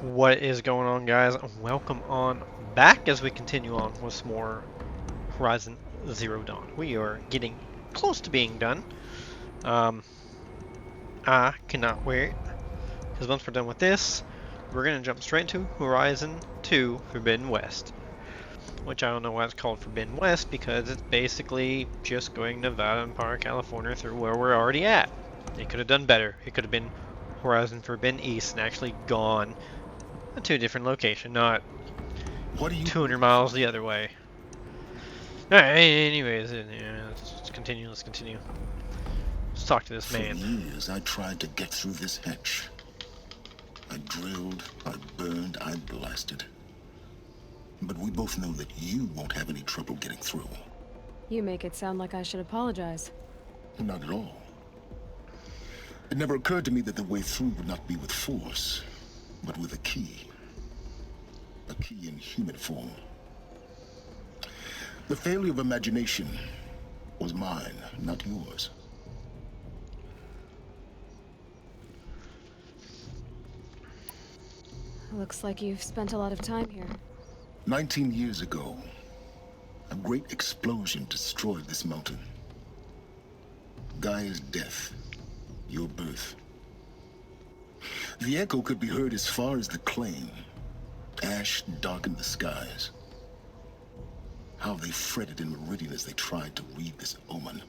What is going on, guys? Welcome on back as we continue on with some more Horizon Zero Dawn. We are getting close to being done. Um, I cannot wait, because once we're done with this, we're going to jump straight into Horizon 2 Forbidden West. Which I don't know why it's called Forbidden West, because it's basically just going Nevada and part of California through where we're already at. It could have done better. It could have been Horizon Forbidden East and actually gone to a different location, not 200 miles the other way. Alright, anyways, yeah, let's continue, Let's talk to this man. For years, I tried to get through this hatch. I drilled, I burned, I blasted. But we both know that you won't have any trouble getting through. You make it sound like I should apologize. Not at all. It never occurred to me that the way through would not be with force, but with a key. A key in human form. The failure of imagination was mine, not yours. Looks like you've spent a lot of time here. 19 years ago, a great explosion destroyed this mountain. Gaia's death, your birth. The echo could be heard as far as the claim. Ash darkened the skies. How they fretted in meridian as they tried to read this omen.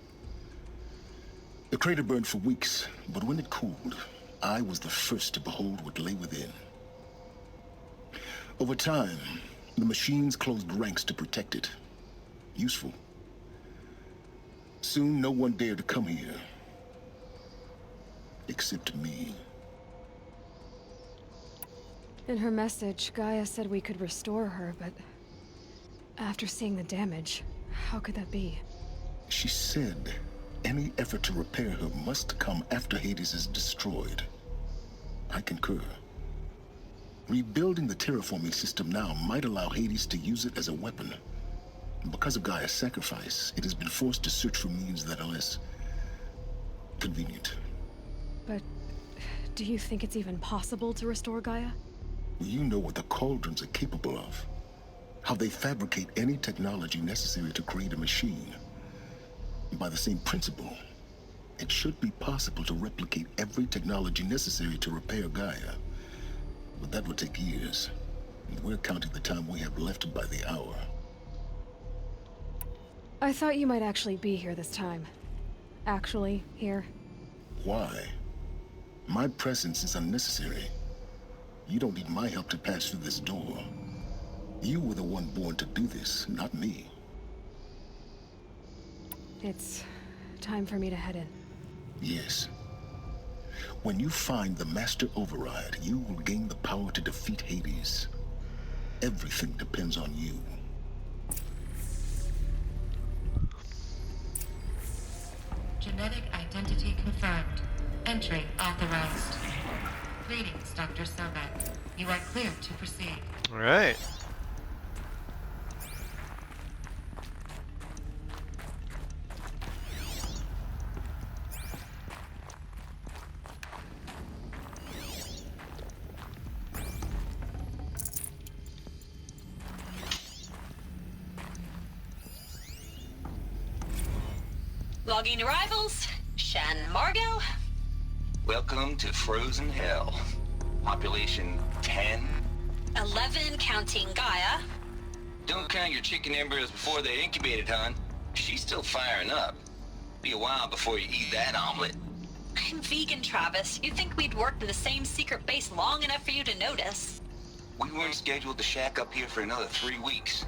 The crater burned for weeks, but when it cooled, I was the first to behold what lay within. Over time, the machines closed ranks to protect it. Useful. Soon, no one dared to come here. Except me. In her message, Gaia said we could restore her, but after seeing the damage, how could that be? She said any effort to repair her must come after Hades is destroyed. I concur. Rebuilding the terraforming system now might allow Hades to use it as a weapon. Because of Gaia's sacrifice, it has been forced to search for means that are less convenient. But do you think it's even possible to restore Gaia? You know what the Cauldrons are capable of. How they fabricate any technology necessary to create a machine. By the same principle, it should be possible to replicate every technology necessary to repair Gaia. But that would take years. And we're counting the time we have left by the hour. I thought you might actually be here this time. Actually, here. Why? My presence is unnecessary. You don't need my help to pass through this door. You were the one born to do this, not me. It's time for me to head in. Yes. When you find the Master Override, you will gain the power to defeat Hades. Everything depends on you. Genetic identity confirmed. Entry authorized. Greetings, Dr. Sobeck. You are clear to proceed. All right. Logging arrivals. Shan Margot. Welcome to Frozen Hell. Population 10. 11 counting Gaia. Don't count your chicken embryos before they're incubated, hon. She's still firing up. Be a while before you eat that omelet. I'm vegan, Travis. You'd think we'd worked in the same secret base long enough for you to notice. We weren't scheduled to shack up here for another 3 weeks.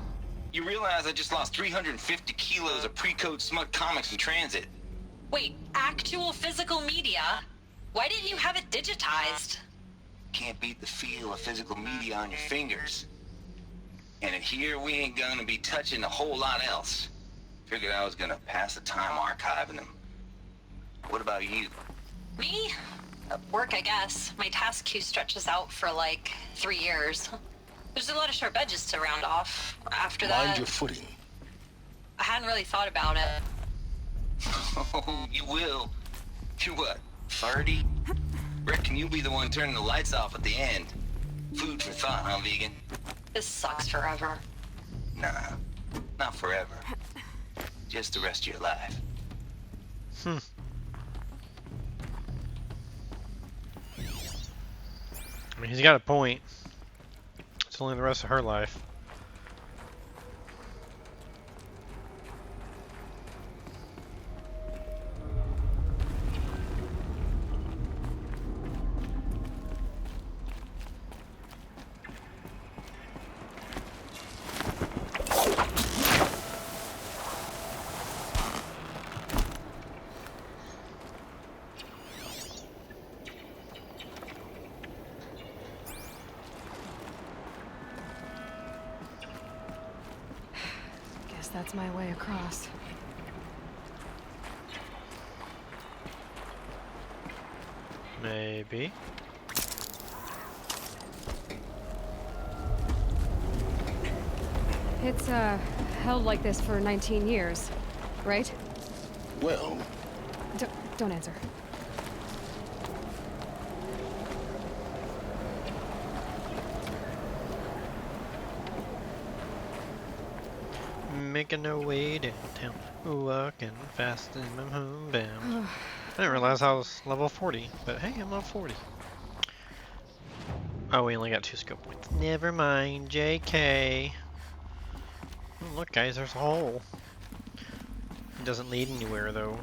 You realize I just lost 350 kilos of pre-code smut comics in transit. Wait, actual physical media? Why didn't you have it digitized? Can't beat the feel of physical media on your fingers. And in here, we ain't gonna be touching a whole lot else. Figured I was gonna pass the time archiving them. What about you? Me? Work, I guess. My task queue stretches out for like 3 years. There's a lot of sharp edges to round off. After that, Mind your footing. I hadn't really thought about it. Oh, you will. You're what, 30? Reckon you'll be the one turning the lights off at the end. Food for thought, huh, vegan? This sucks forever. Nah, not forever. Just the rest of your life. Hmm. I mean, he's got a point. It's only the rest of her life. Guess that's my way across. Maybe. It's, held like this for 19 years, right? Well, Don't answer. Making our way downtown, walking fast in my homebound. I didn't realize I was level 40, but hey, I'm level 40. Oh, we only got 2 skill points. Never mind, JK. Oh, look, guys, there's a hole. It doesn't lead anywhere, though.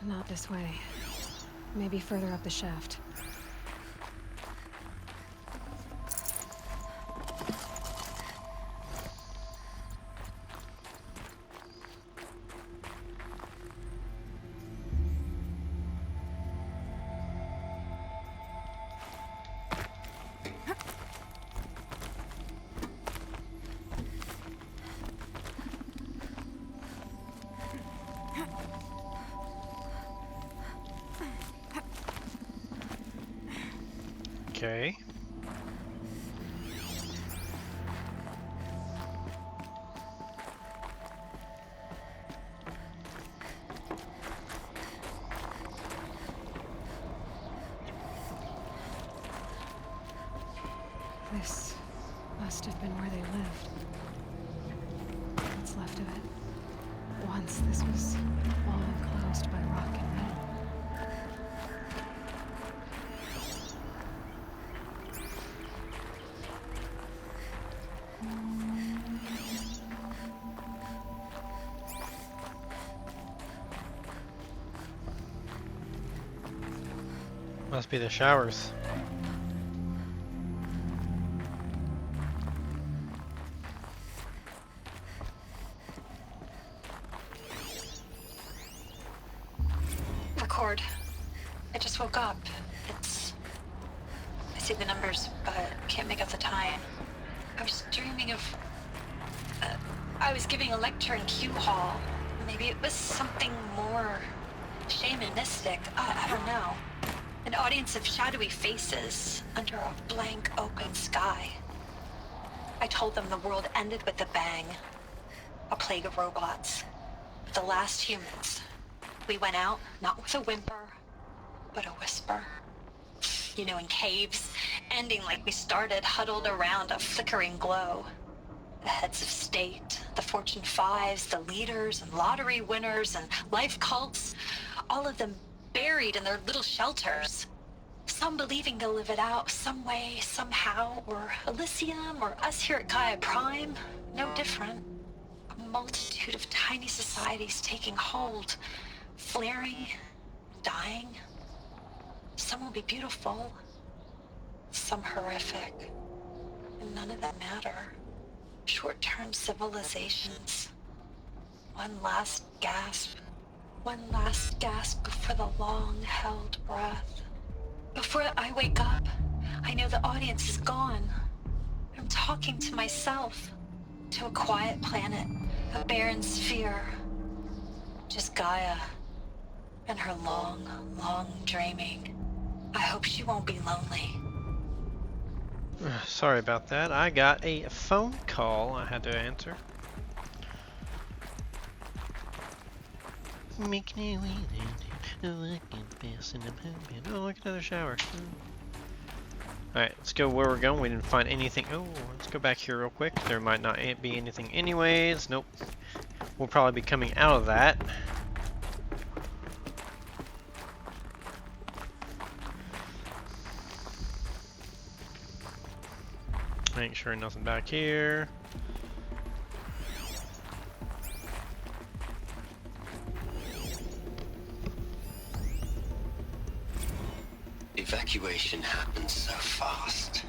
Not this way. Maybe further up the shaft. Okay. This must have been where they lived. What's left of it. Once this was all enclosed by rock and metal. Must be the showers. Record. I just woke up. I see the numbers, but can't make out the time. I was dreaming of... I was giving a lecture in Q Hall. Maybe it was something more shamanistic. I don't know. An audience of shadowy faces under a blank open sky. I told them the world ended with a bang. A plague of robots. The last humans. We went out, not with a whimper, but a whisper. You know, in caves, ending like we started, huddled around a flickering glow. The heads of state, the Fortune 5s, the leaders and lottery winners and life cults, all of them buried in their little shelters. Some believing they'll live it out some way, somehow, or Elysium, or us here at Gaia Prime, no different. A multitude of tiny societies taking hold, flaring, dying. Some will be beautiful, some horrific, and none of them matter. Short-term civilizations. One last gasp before the long-held breath. Before I wake up, I know the audience is gone. I'm talking to myself, to a quiet planet, a barren sphere. Just Gaia and her long, long dreaming. I hope she won't be lonely. Sorry about that. I got a phone call I had to answer. Oh, look, another shower. Alright, let's go where we're going. We didn't find anything. Oh, let's go back here real quick. There might not be anything anyways. Nope. We'll probably be coming out of that. Make sure nothing back here. Evacuation happened so fast.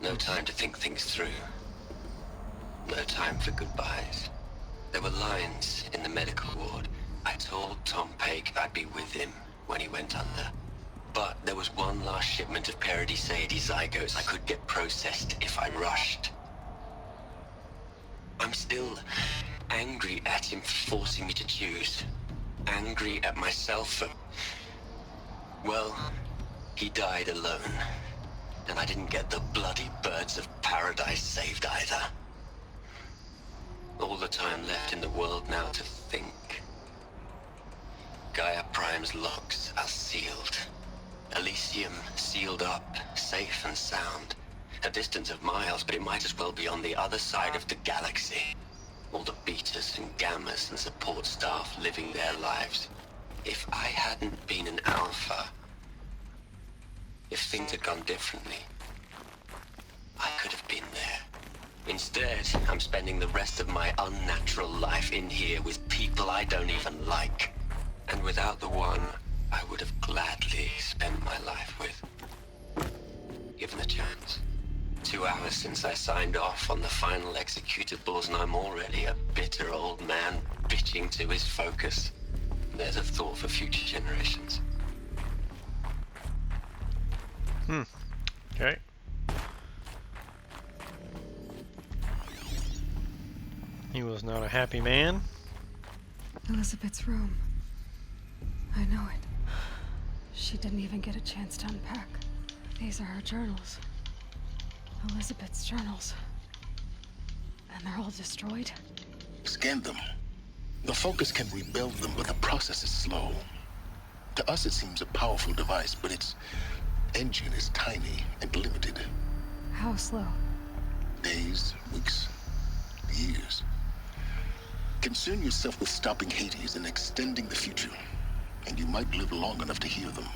No time to think things through. No time for goodbyes. There were lines in the medical ward. I told Tom Pake I'd be with him when he went under. But there was one last shipment of Paradis-Saidi zygotes I could get processed if I rushed. I'm still angry at him for forcing me to choose. Angry at myself for... well, he died alone. And I didn't get the bloody birds of paradise saved either. All the time left in the world now to think. Gaia Prime's locks are sealed. Elysium sealed up, safe and sound. A distance of miles, but it might as well be on the other side of the galaxy. All the betas and gammas and support staff living their lives. If I hadn't been an alpha, if things had gone differently, I could have been there. Instead, I'm spending the rest of my unnatural life in here with people I don't even like. And without the one I would have gladly spent my life with. Given a chance. 2 hours since I signed off on the final executables, and I'm already a bitter old man bitching to his focus. There's a thought for future generations. Okay. He was not a happy man. Elizabeth's room. I know it. She didn't even get a chance to unpack. These are her journals. Elizabeth's journals. And they're all destroyed? Scan them. The Focus can rebuild them, but the process is slow. To us, it seems a powerful device, but its engine is tiny and limited. How slow? Days, weeks, years. Concern yourself with stopping Hades and extending the future, and you might live long enough to hear them.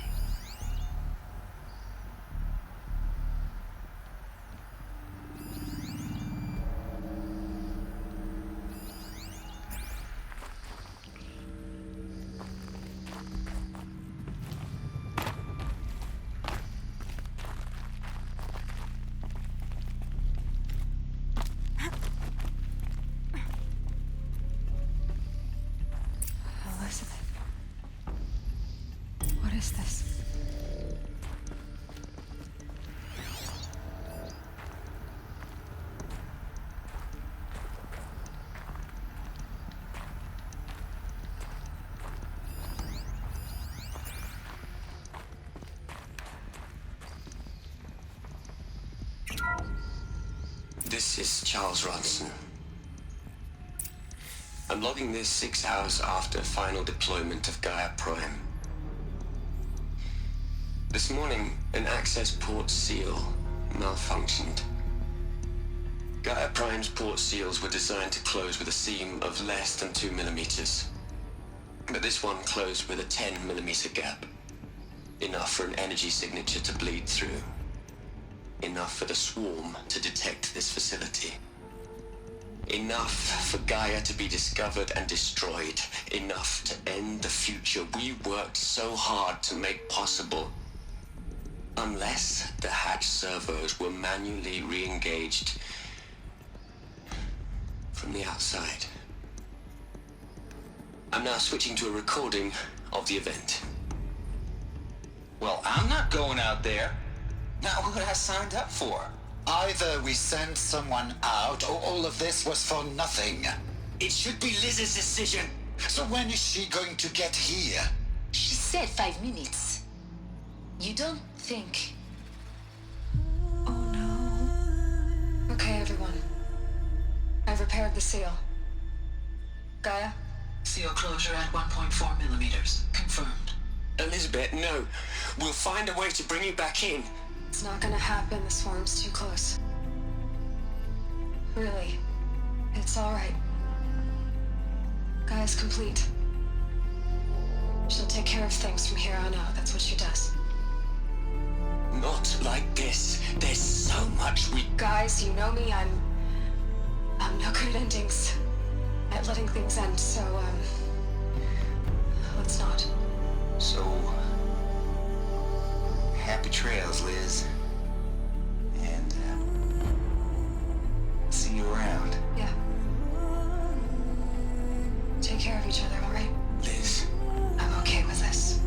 Elizabeth. What is this? This is Charles Ronson. I'm logging this 6 hours after final deployment of Gaia Prime. This morning, an access port seal malfunctioned. Gaia Prime's port seals were designed to close with a seam of less than 2 millimeters. But this one closed with a 10 millimeter gap. Enough for an energy signature to bleed through. Enough for the swarm to detect this facility. Enough for Gaia to be discovered and destroyed. Enough to end the future we worked so hard to make possible. Unless the hatch servos were manually re-engaged from the outside. I'm now switching to a recording of the event. Well, I'm not going out there. Not what I signed up for. Either we send someone out, or all of this was for nothing. It should be Liz's decision. So when is she going to get here? She's said 5 minutes. You don't think... Oh no. Okay, everyone. I've repaired the seal. Gaia? Seal closure at 1.4 millimeters. Confirmed. Elizabeth, no. We'll find a way to bring you back in. It's not gonna happen. The swarm's too close. Really. It's alright. Gaia's complete. She'll take care of things from here on out. That's what she does. Not like this. There's so much we... Guys, you know me. I'm no good at endings. At letting things end, so, let's not. So, happy trails, Liz. And, see you around. Yeah. Take care of each other, alright? Liz. I'm okay with this.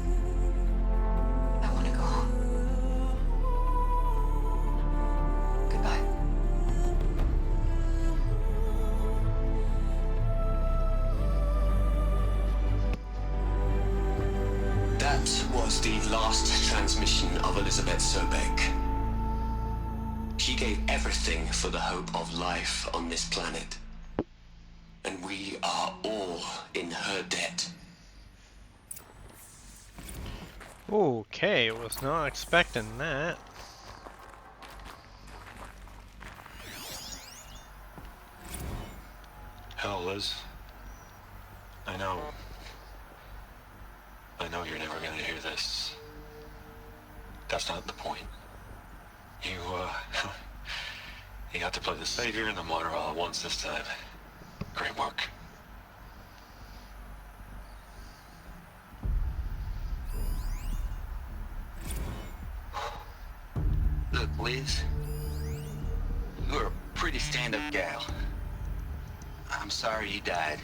I want to go home. Goodbye. That was the last transmission of Elizabeth Sobek. She gave everything for the hope of life on this planet. And we are all in her debt. Okay, was not expecting that. Hell, Liz. I know you're never gonna hear this. That's not the point. You, you got to play the savior and the martyr all at once this time. Great work. Look, Liz. You're a pretty stand-up gal. I'm sorry you died.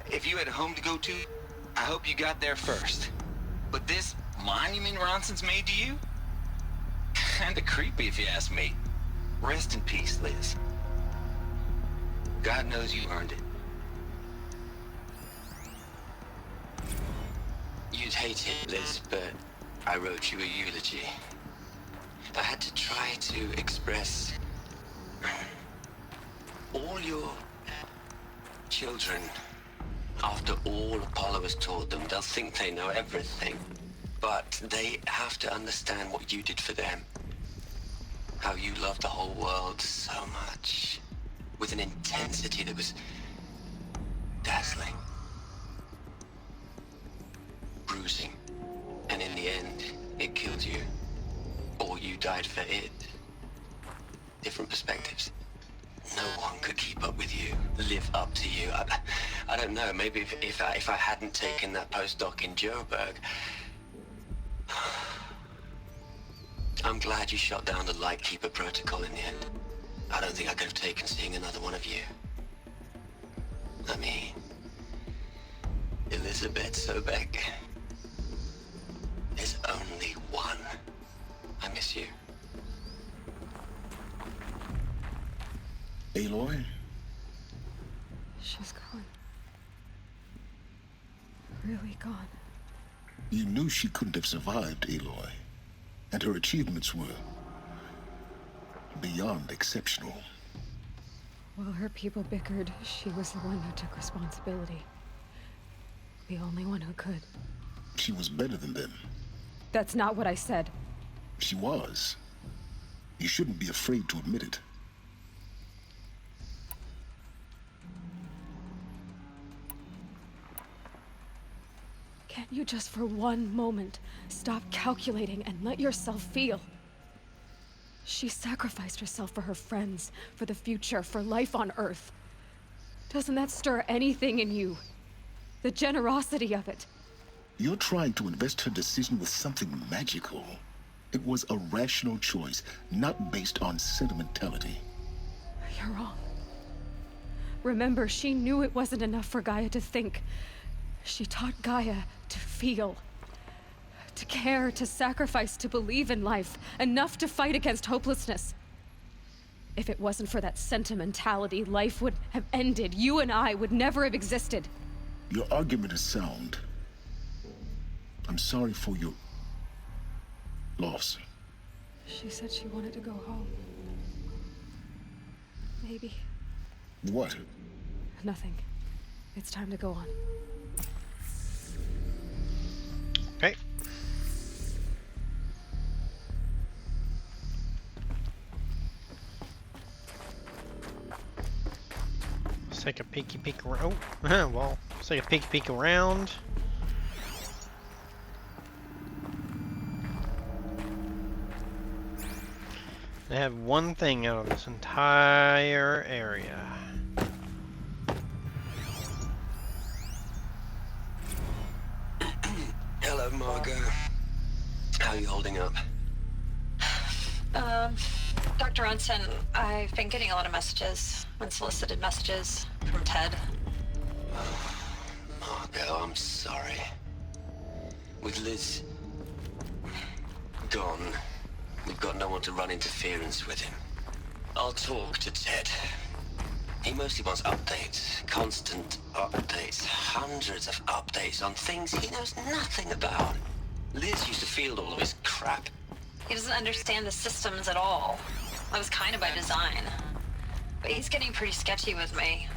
If you had a home to go to, I hope you got there first. But this monument Ronson's made to you? Kinda creepy if you ask me. Rest in peace, Liz. God knows you earned it. You'd hate it, Liz, but I wrote you a eulogy. I had to try to express all your children. After all Apollo has taught them, they'll think they know everything. But they have to understand what you did for them. How you loved the whole world so much. With an intensity that was dazzling. Bruising. And in the end, it killed you. Or you died for it. Different perspectives. No one could keep up with you, live up to you. I don't know, maybe if I hadn't taken that postdoc in Joburg. I'm glad you shot down the Lightkeeper protocol in the end. I don't think I could have taken seeing another one of you. I mean, Elizabeth Sobek. There's only one. I miss you. Aloy? She's gone. Really gone. You knew she couldn't have survived, Aloy. And her achievements were beyond exceptional. While her people bickered, she was the one who took responsibility. The only one who could. She was better than them. That's not what I said. She was. You shouldn't be afraid to admit it. Can't you just for one moment stop calculating and let yourself feel? She sacrificed herself for her friends, for the future, for life on Earth. Doesn't that stir anything in you? The generosity of it. You're trying to invest her decision with something magical. It was a rational choice, not based on sentimentality. You're wrong. Remember, she knew it wasn't enough for Gaia to think. She taught Gaia to feel. To care, to sacrifice, to believe in life. Enough to fight against hopelessness. If it wasn't for that sentimentality, life would have ended. You and I would never have existed. Your argument is sound. I'm sorry for your loss. She said she wanted to go home. Maybe. What? Nothing. It's time to go on. Okay. Let's take a peek around. Oh, well, let's take a peek around. They have one thing out of this entire area. Hello, Margot. How are you holding up? Dr. Ronson, I've been getting a lot of messages, unsolicited messages from Ted. Margot, I'm sorry. With Liz gone, we've got no one to run interference with him. I'll talk to Ted. He mostly wants updates, constant updates, hundreds of updates on things he knows nothing about. Liz used to field all of his crap. He doesn't understand the systems at all. That was kind of by design. But he's getting pretty sketchy with me.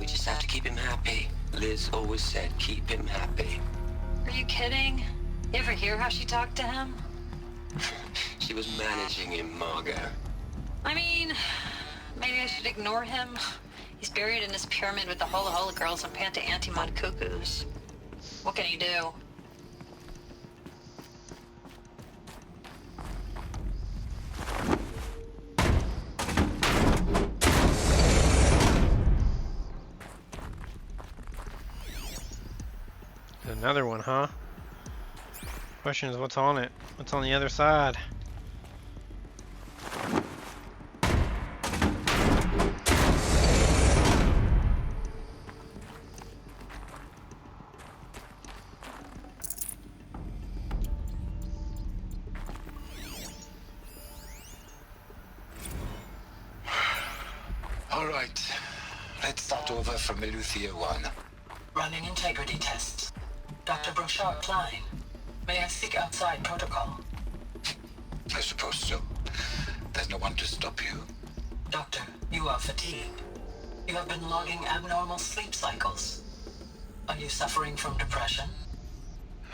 We just have to keep him happy. Liz always said keep him happy. Are you kidding? You ever hear how she talked to him? She was managing him, Margot. I mean, maybe I should ignore him. He's buried in his pyramid with the Hola Hola girls and Panta Antimon cuckoos. What can you do? Another one, huh? Question is, what's on it? What's on the other side? All right. Let's start over from Eleuthia 1. Running integrity tests. Dr. Brochard Klein, may I speak outside protocol? I suppose so. There's no one to stop you. Doctor, you are fatigued. You have been logging abnormal sleep cycles. Are you suffering from depression?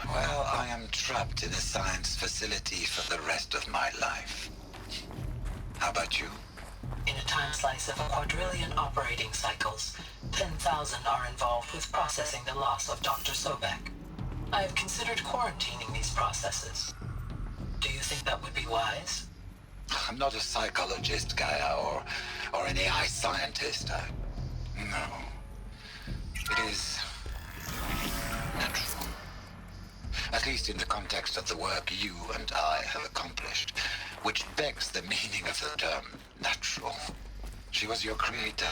Well, I am trapped in a science facility for the rest of my life. How about you? In a time slice of 1,250,000,000 operating cycles, 10,000 are involved with processing the loss of Dr. Sobek. I have considered quarantining these processes. Do you think that would be wise? I'm not a psychologist, Gaia, or an AI scientist. No. It is natural. At least in the context of the work you and I have accomplished, which begs the meaning of the term natural. She was your creator,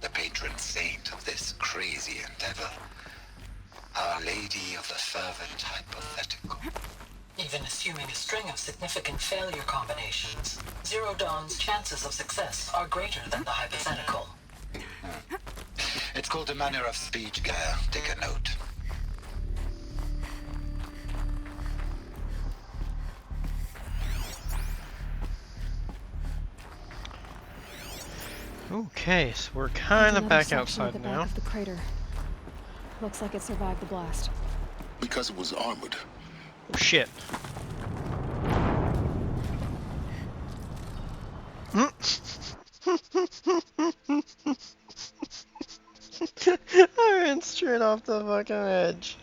the patron saint of this crazy endeavor. Our Lady of the Fervent Hypothetical. Even assuming a string of significant failure combinations, Zero Dawn's chances of success are greater than the hypothetical. It's called a manner of speech, Gaia. Take a note. Okay, so we're kind of back At outside the now. back of the crater. Looks like it survived the blast. Because it was armored. Oh shit. I ran straight off the fucking edge.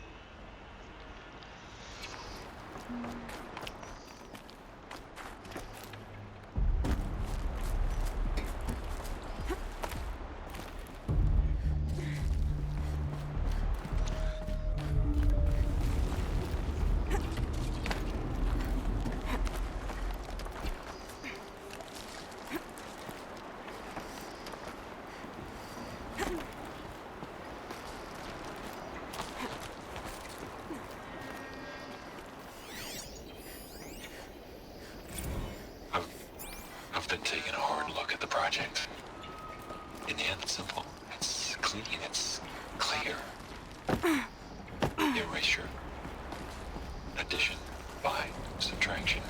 Addition by subtraction.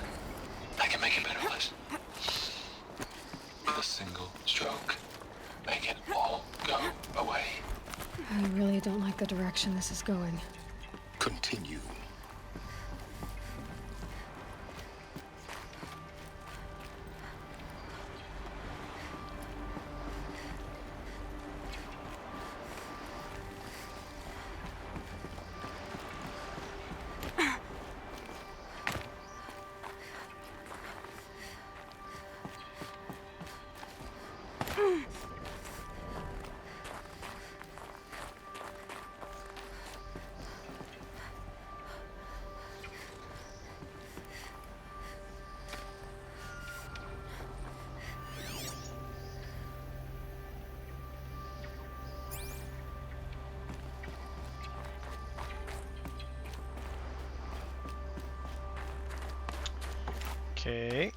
I can make a better list. With a single stroke, make it all go away. I really don't like the direction this is going. Continue. Okay.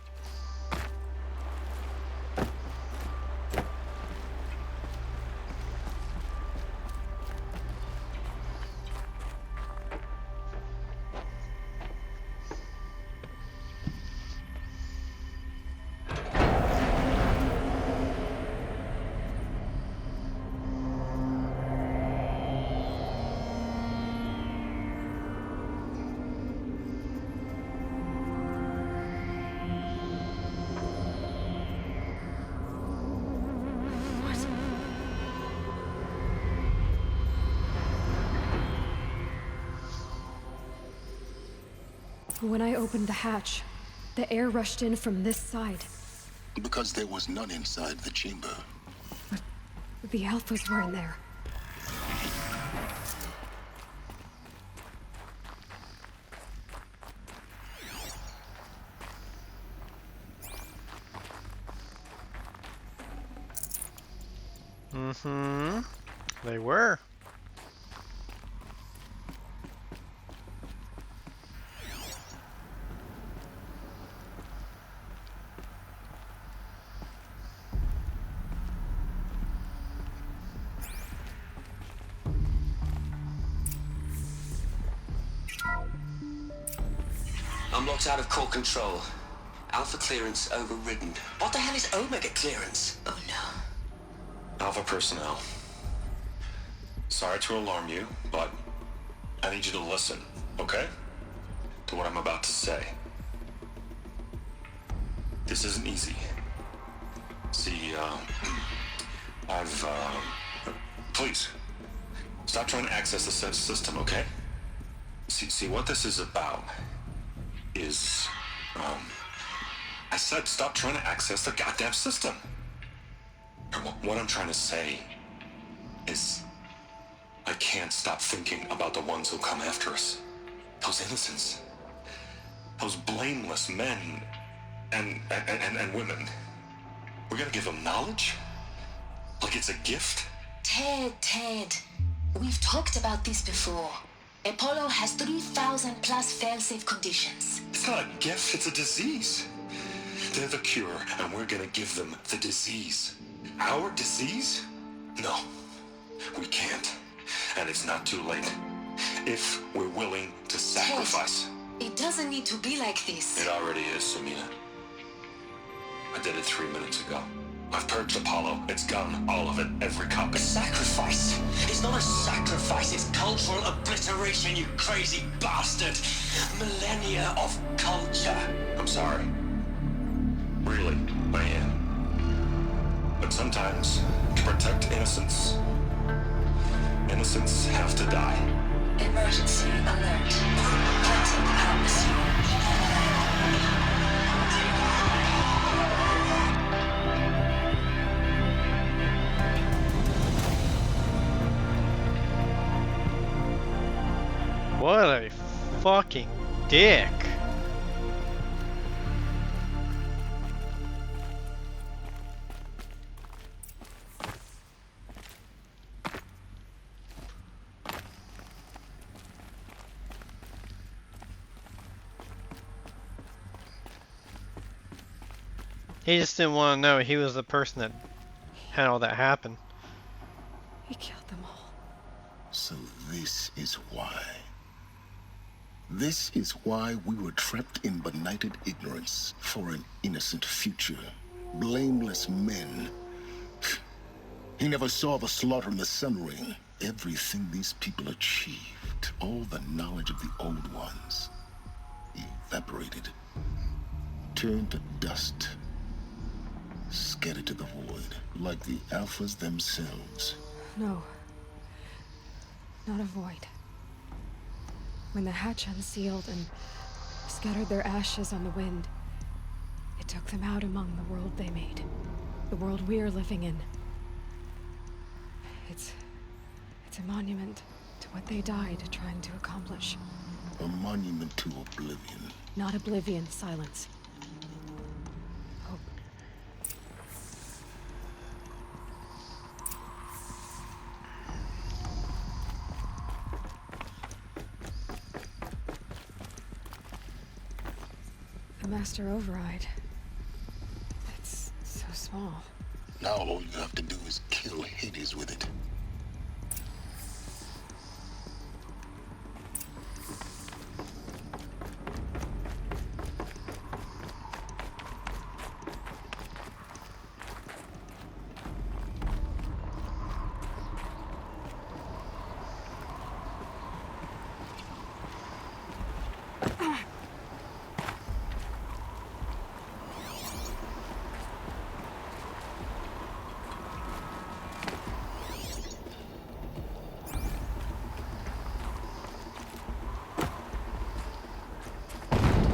When I opened the hatch, the air rushed in from this side. Because there was none inside the chamber. The Alphas were in there. Mm-hmm. They were. I'm locked out of core control. Alpha clearance overridden. What the hell is Omega clearance? Oh no. Alpha personnel. Sorry to alarm you, but I need you to listen, okay? To what I'm about to say. This isn't easy. See, please, stop trying to access the system, okay? See, what this is about is, I said stop trying to access the goddamn system. What I'm trying to say is, I can't stop thinking about the ones who come after us. Those innocents. Those blameless men and women. We're gonna give them knowledge? Like it's a gift? Ted. We've talked about this before. Apollo has 3,000 plus fail-safe conditions. It's not a gift, it's a disease. They're the cure, and we're gonna give them the disease. Our disease? No, we can't. And it's not too late. If we're willing to sacrifice. Ted, it doesn't need to be like this. It already is, Samina. I did it 3 minutes ago. I've purged Apollo. It's gone. All of it. Every copy. A sacrifice? It's not a sacrifice, it's cultural obliteration, you crazy bastard! Millennia of culture. I'm sorry. Really, I am. But sometimes, to protect innocence, innocents have to die. Emergency alert. Planting atmosphere. What a fucking dick. He just didn't want to know he was the person that had all that happen. He killed them all. So this is why. This is why we were trapped in benighted ignorance for an innocent future. Blameless men. He never saw the slaughter in the Sun Ring. Everything these people achieved, all the knowledge of the old ones, evaporated, turned to dust, scattered to the void, like the Alphas themselves. No. Not a void. When the hatch unsealed and scattered their ashes on the wind, it took them out among the world they made. The world we're living in. It's a monument to what they died trying to accomplish. A monument to oblivion. Not oblivion, silence. Hope. The Master Override. It's so small. Now all you have to do is kill Hades with it.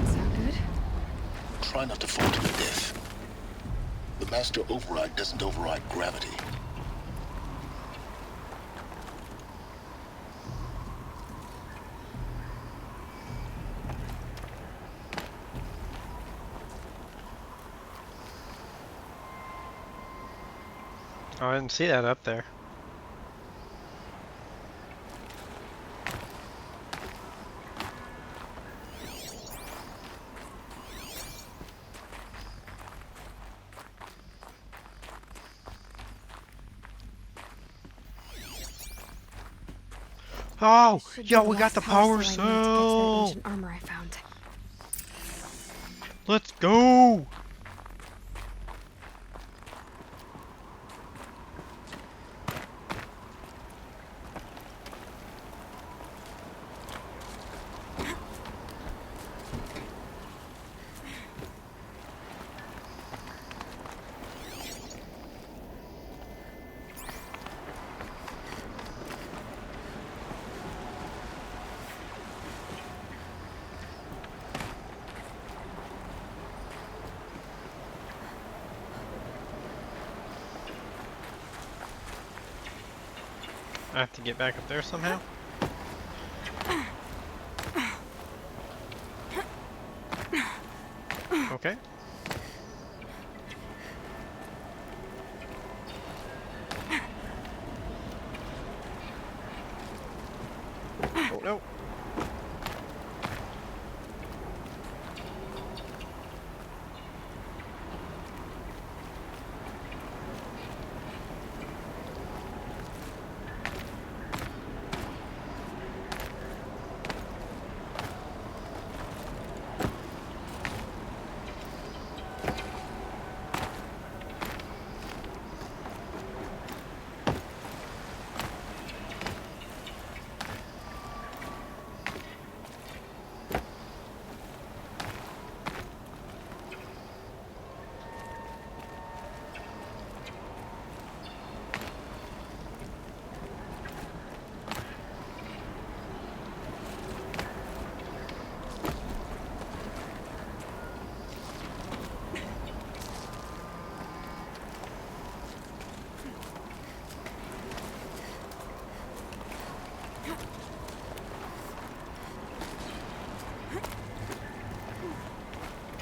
Sound good? Try not to fall to your death. The Master Override doesn't override gravity. Oh, I didn't see that up there. Oh, Should yo, be we got last the house power that I need to fix that cell. ancient armor I found. Let's go. I have to get back up there somehow. Okay. Oh no.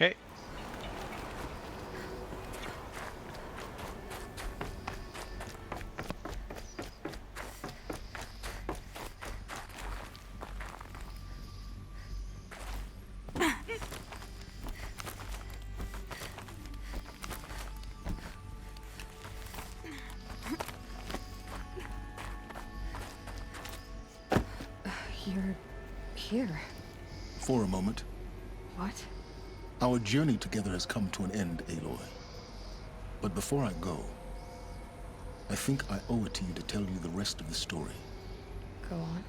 Okay. You're here. for a moment. What? Our journey together has come to an end, Aloy. But before I go, I think I owe it to you to tell you the rest of the story. Go on.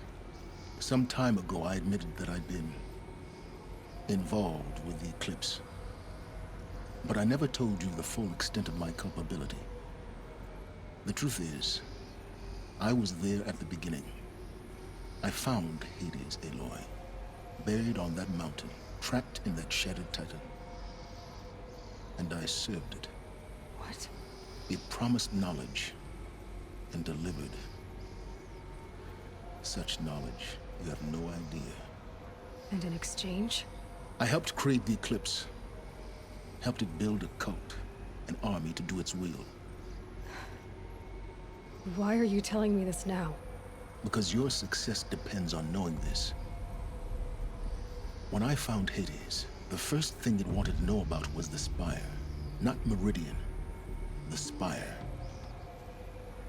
Some time ago, I admitted that I'd been involved with the eclipse. But I never told you the full extent of my culpability. The truth is, I was there at the beginning. I found Hades, Aloy, buried on that mountain, trapped in that shattered titan. And I served it. What? It promised knowledge and delivered. Such knowledge, you have no idea. And in exchange? I helped create the eclipse. Helped it build a cult, an army to do its will. Why are you telling me this now? Because your success depends on knowing this. When I found Hades, the first thing it wanted to know about was the Spire. Not Meridian, the Spire.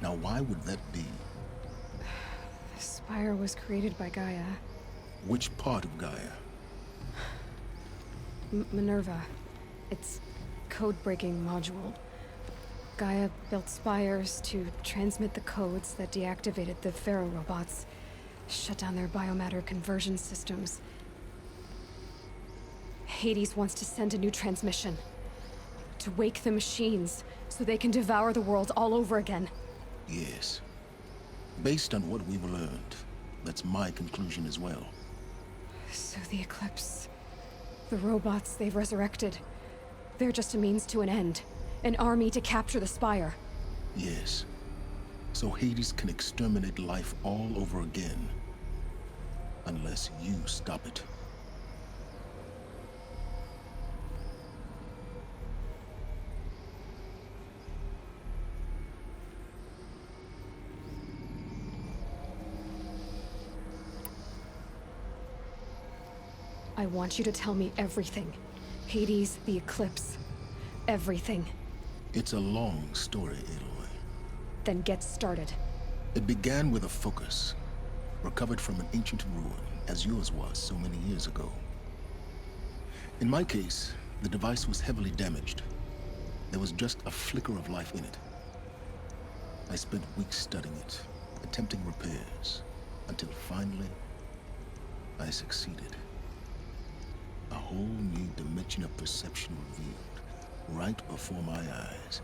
Now why would that be? The Spire was created by Gaia. Which part of Gaia? Minerva. Its code-breaking module. Gaia built spires to transmit the codes that deactivated the Pharaoh robots, shut down their biomatter conversion systems. Hades wants to send a new transmission. To wake the machines, so they can devour the world all over again. Yes. Based on what we've learned, that's my conclusion as well. So the Eclipse... the robots they've resurrected... they're just a means to an end. An army to capture the Spire. Yes. So Hades can exterminate life all over again. Unless you stop it. I want you to tell me everything. Hades, the Eclipse. Everything. It's a long story, Aloy. Then get started. It began with a focus, recovered from an ancient ruin, as yours was so many years ago. In my case, the device was heavily damaged. There was just a flicker of life in it. I spent weeks studying it, attempting repairs, until finally, I succeeded. A whole new dimension of perception revealed, right before my eyes.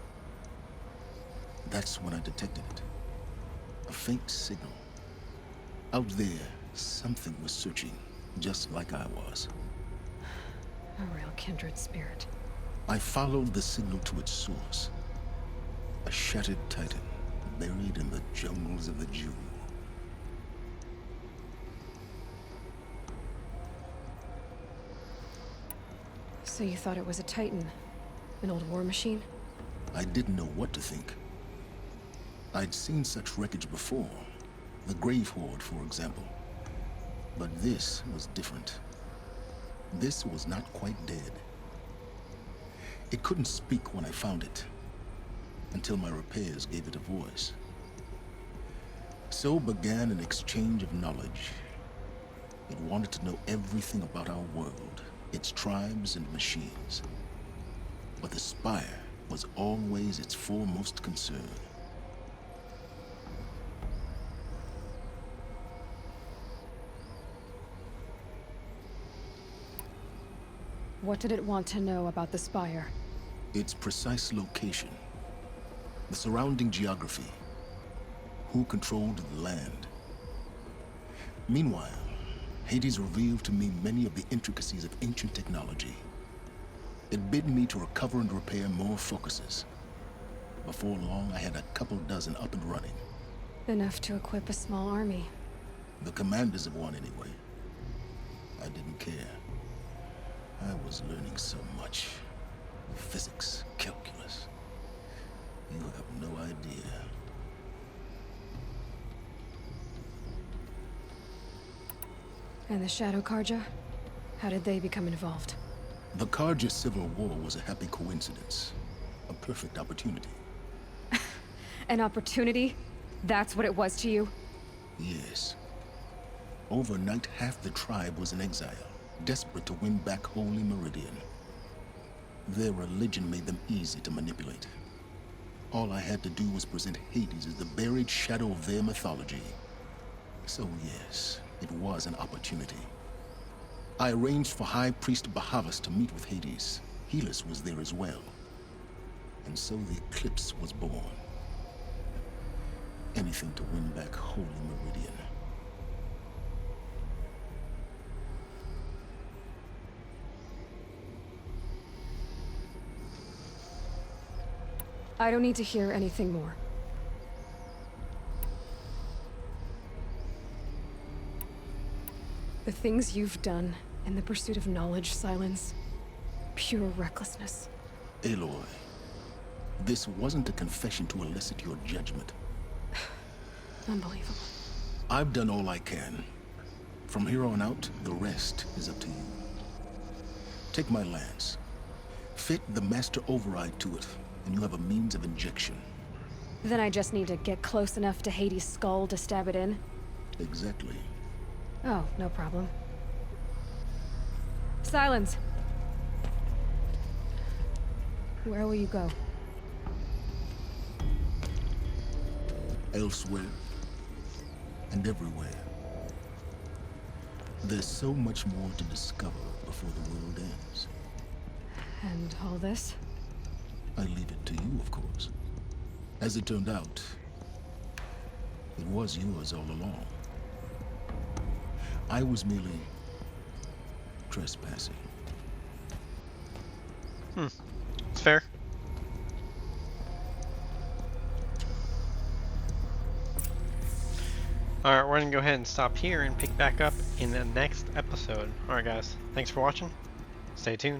That's when I detected it. A faint signal. Out there, something was searching, just like I was. A real kindred spirit. I followed the signal to its source. A shattered titan, buried in the jungles of the Jewel. So you thought it was a Titan? An old war machine? I didn't know what to think. I'd seen such wreckage before. The Grave Horde, for example. But this was different. This was not quite dead. It couldn't speak when I found it, until my repairs gave it a voice. So began an exchange of knowledge. It wanted to know everything about our world, its tribes and machines. But the Spire was always its foremost concern. What did it want to know about the Spire? Its precise location, the surrounding geography, who controlled the land. Meanwhile, Hades revealed to me many of the intricacies of ancient technology. It bid me to recover and repair more focuses. Before long, I had a couple dozen up and running. Enough to equip a small army. The commanders of one, anyway. I didn't care. I was learning so much. Physics, calculus. You have no idea. And the Shadow Karja? How did they become involved? The Karja Civil War was a happy coincidence. A perfect opportunity. An opportunity? That's what it was to you? Yes. Overnight, half the tribe was in exile. desperate to win back Holy Meridian. Their religion made them easy to manipulate. All I had to do was present Hades as the buried shadow of their mythology. So yes, it was an opportunity. I arranged for High Priest Bahavas to meet with Hades. Helis was there as well. And so the eclipse was born. Anything to win back Holy Meridian. I don't need to hear anything more. The things you've done in the pursuit of knowledge, Silence, pure recklessness. Aloy, this wasn't a confession to elicit your judgment. Unbelievable. I've done all I can. From here on out, the rest is up to you. Take my lance. Fit the master override to it, and you have a means of injection. Then I just need to get close enough to Hades' skull to stab it in? Exactly. Oh, no problem. Silence! Where will you go? Elsewhere. And everywhere. There's so much more to discover before the world ends. And all this? I leave it to you, of course. As it turned out, it was yours all along. I was merely trespassing. It's fair. Alright, we're gonna go ahead and stop here and pick back up in the next episode. Alright guys, thanks for watching. Stay tuned.